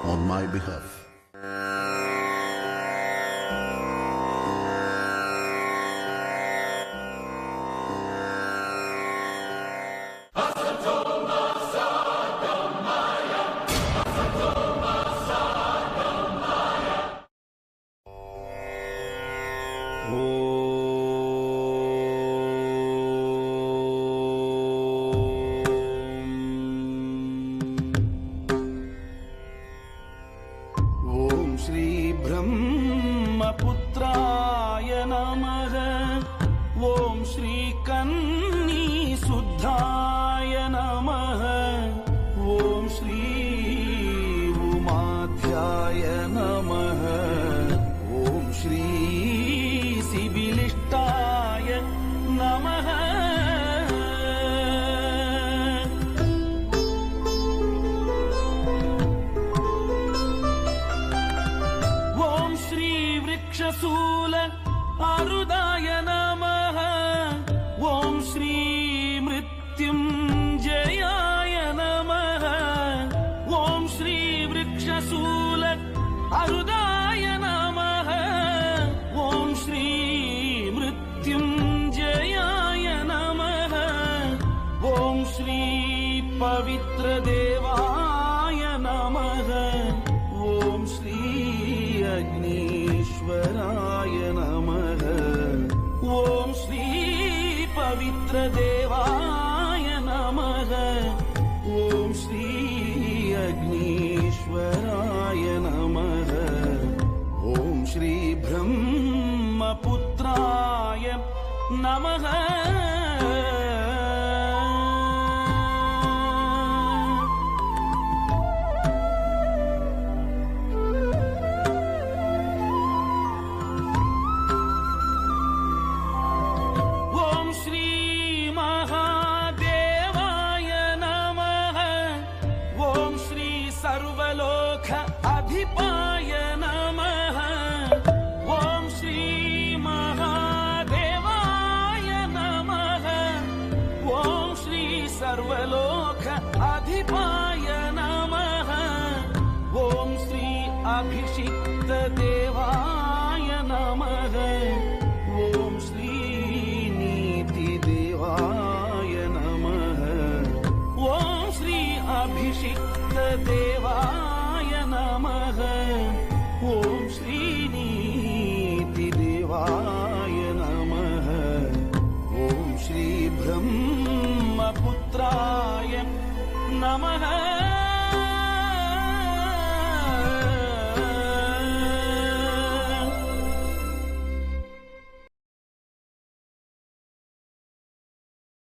on my behalf. Shri ब्रह्मपुत्राय नमः। ओम श्री कन्नी शुद्धाय नमः। ओम श्री उमाध्याय नमः। ओम श्री शिबिलिष्टाय नमः। शूल आरुदाय नमः। ओम श्री मृत्युंजयाय नमः। ओम श्री वृक्षशूल आरुदाय नमः। ओम श्री मृत्युंजयाय नमः। ओम श्री पवित्र देवाय नमः। ओम श्री अग्नीश्वराय नमः। ओम श्री पवित्र देवाय नमः। ओम श्री अग्नीश्वराय नमः। ओम श्री ब्रह्मपुत्राय नमः। सर्वलोक अधिपाय नमः। ओम श्री महादेवाय नमः। ओम श्री सर्वलोक अधिपाय नमः। ओम श्री अभिषिक्त देवाय नमः। ओम श्री नीति देवाय नमः। ओम श्री अभिषिक्त देव